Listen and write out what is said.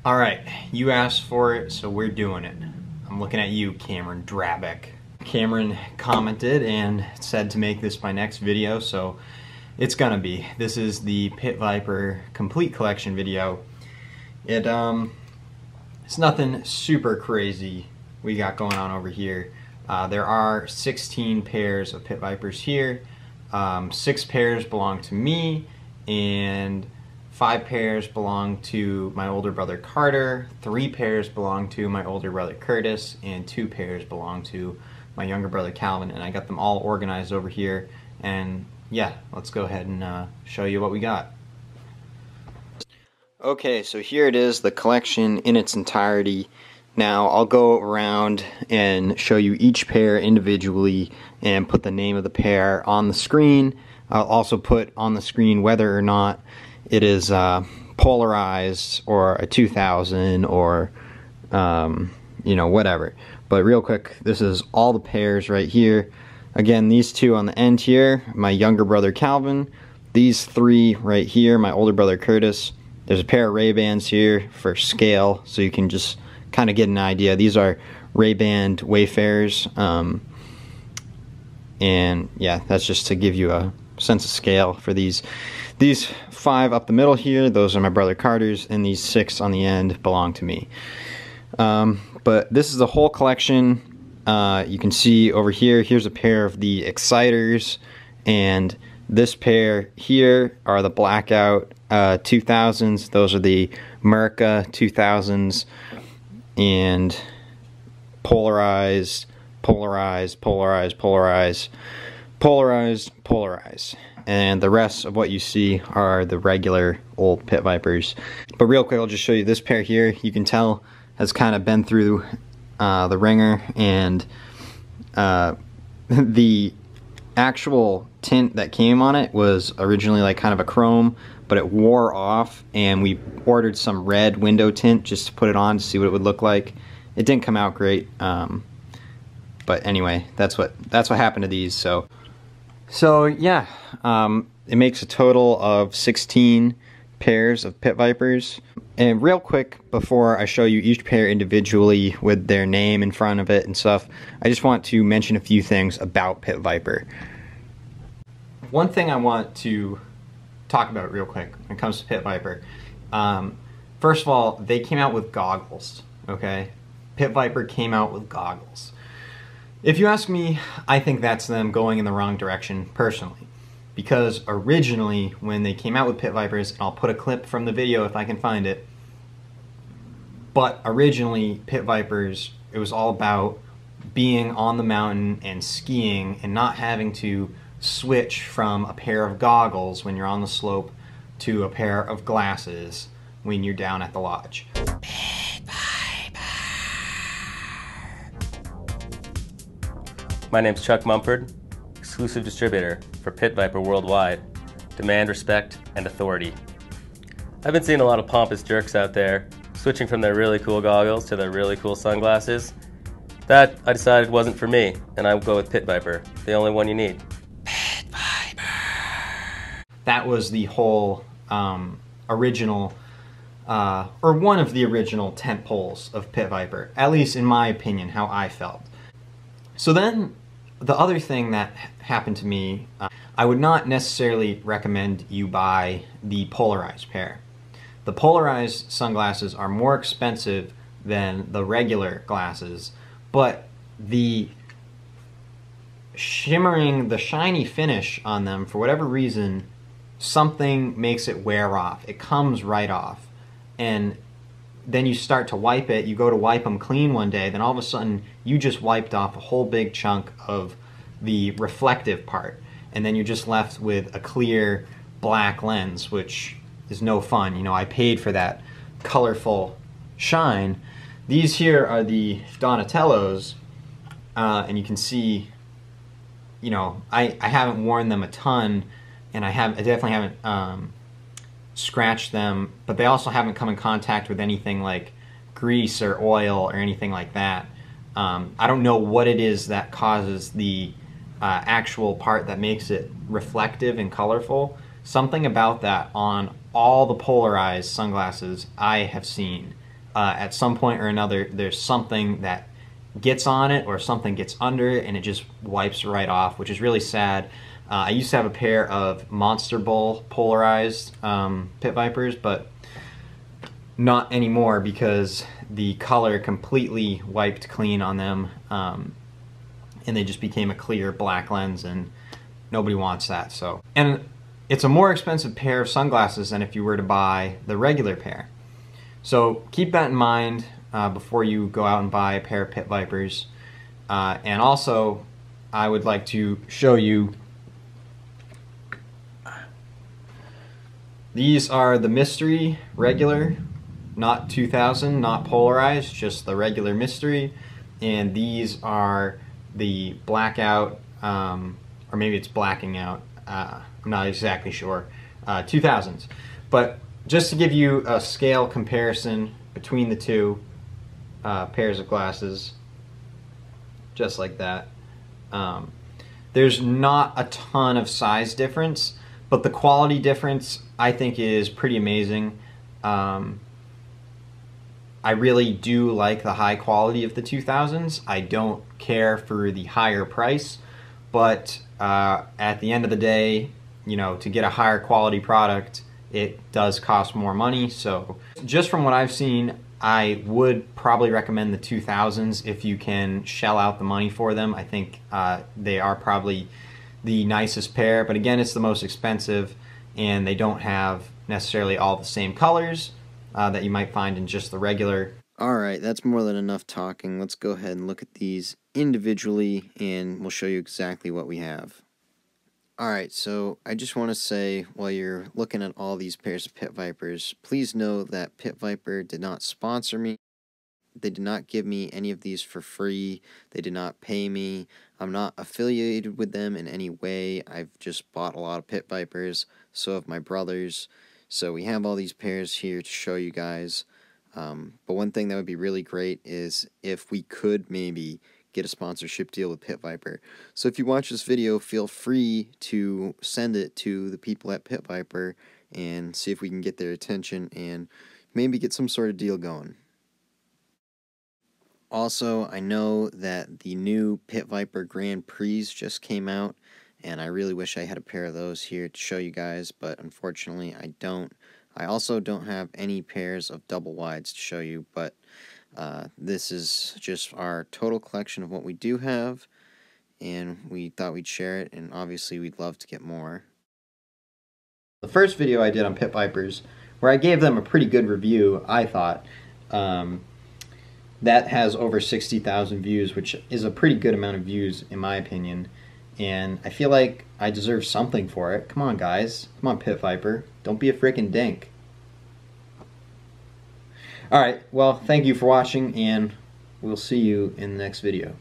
All right, you asked for it, so we're doing it. I'm looking at you, Cameron Drabeck. Cameron commented and said to make this my next video, so it's gonna be. This is the Pit Viper complete collection video. It's nothing super crazy we got going on over here. There are 16 pairs of Pit Vipers here. 6 pairs belong to me, and 5 pairs belong to my older brother Carter, 3 pairs belong to my older brother Curtis, and 2 pairs belong to my younger brother Calvin, and I got them all organized over here. And yeah, let's go ahead and show you what we got. Okay, so here it is, the collection in its entirety. Now I'll go around and show you each pair individually and put the name of the pair on the screen. I'll also put on the screen whether or not it is Polarized or a 2000 or you know, whatever. But real quick, this is all the pairs right here. Again, these 2 on the end here, my younger brother Calvin. These 3 right here, my older brother Curtis. There's a pair of Ray-Bans here for scale, so you can just kind of get an idea. These are Ray-Ban Wayfarers, and yeah, that's just to give you a sense of scale for these 5 up the middle here. Those are my brother Carter's, and these 6 on the end belong to me. But this is the whole collection. You can see over here, here's a pair of the Exciters, and this pair here are the Blackout 2000s. Those are the Merida 2000s, and Polarized, Polarized, Polarized, Polarized, Polarized, Polarized. And the rest of what you see are the regular old Pit Vipers. But real quick, I'll just show you this pair here. You can tell has kind of been through the ringer, and the actual tint that came on it was originally like kind of a chrome, but it wore off, and we ordered some red window tint just to put it on to see what it would look like. It didn't come out great, but anyway, that's what happened to these. So yeah, it makes a total of 16 pairs of Pit Vipers. And real quick, before I show you each pair individually with their name in front of it and stuff, I just want to mention a few things about Pit Viper. One thing I want to talk about real quick when it comes to Pit Viper. First of all, they came out with goggles, okay? Pit Viper came out with goggles. If you ask me, I think that's them going in the wrong direction, personally. Because originally, when they came out with Pit Vipers, and I'll put a clip from the video if I can find it, but originally, Pit Vipers, it was all about being on the mountain and skiing and not having to switch from a pair of goggles when you're on the slope to a pair of glasses when you're down at the lodge. Pit Viper. My name's Chuck Mumford, exclusive distributor for Pit Viper worldwide. Demand, respect, and authority. I've been seeing a lot of pompous jerks out there switching from their really cool goggles to their really cool sunglasses. That, I decided, wasn't for me, and I would go with Pit Viper, the only one you need. Pit Viper. That was the whole original, or one of the original tent poles of Pit Viper, at least in my opinion, how I felt. So then, the other thing that happened to me, I would not necessarily recommend you buy the Polarized pair. The Polarized sunglasses are more expensive than the regular glasses, but the shimmering, the shiny finish on them, for whatever reason, something makes it wear off. It comes right off. And then you start to wipe it, you go to wipe them clean one day, then all of a sudden you just wiped off a whole big chunk of the reflective part, and then you're just left with a clear black lens, which is no fun. You know, I paid for that colorful shine. These here are the Donatellos, and you can see, you know, I haven't worn them a ton, and I definitely haven't scratched them, but they also haven't come in contact with anything like grease or oil or anything like that. I don't know what it is that causes the actual part that makes it reflective and colorful. Something about that on all the Polarized sunglasses I have seen at some point or another there's something that gets on it or something gets under it and it just wipes right off, which is really sad. I used to have a pair of Monster Bull Polarized pit vipers, but not anymore because the color completely wiped clean on them, and they just became a clear black lens, and nobody wants that. So, and it's a more expensive pair of sunglasses than if you were to buy the regular pair. So keep that in mind before you go out and buy a pair of pit vipers. And also, I would like to show you, these are the Mystery regular, not 2000, not polarized, just the regular Mystery. And these are the blackout, or maybe it's blacking out, I'm not exactly sure, 2000s. But just to give you a scale comparison between the two pairs of glasses, just like that, there's not a ton of size difference, but the quality difference I think is pretty amazing. I really do like the high quality of the 2000s. I don't care for the higher price, but at the end of the day, you know, to get a higher quality product, it does cost more money. So just from what I've seen, I would probably recommend the 2000s if you can shell out the money for them. I think they are probably the nicest pair, but again, it's the most expensive, and they don't have necessarily all the same colors that you might find in just the regular. Alright, that's more than enough talking. Let's go ahead and look at these individually, and we'll show you exactly what we have. Alright, so I just want to say, while you're looking at all these pairs of pit vipers, please know that Pit Viper did not sponsor me. They did not give me any of these for free. They did not pay me. I'm not affiliated with them in any way. I've just bought a lot of pit vipers. So have my brothers. So we have all these pairs here to show you guys. But one thing that would be really great is if we could maybe get a sponsorship deal with Pit Viper. So if you watch this video, feel free to send it to the people at Pit Viper and see if we can get their attention and maybe get some sort of deal going. Also, I know that the new Pit Viper Grand Prix just came out, and I really wish I had a pair of those here to show you guys, but unfortunately I don't. I also don't have any pairs of double wides to show you, but this is just our total collection of what we do have, and we thought we'd share it, and obviously we'd love to get more. The first video I did on Pit Vipers, where I gave them a pretty good review, I thought, that has over 60,000 views, which is a pretty good amount of views in my opinion, and I feel like I deserve something for it. Come on guys, come on Pit Viper, don't be a frickin' dink. Alright, well, thank you for watching, and we'll see you in the next video.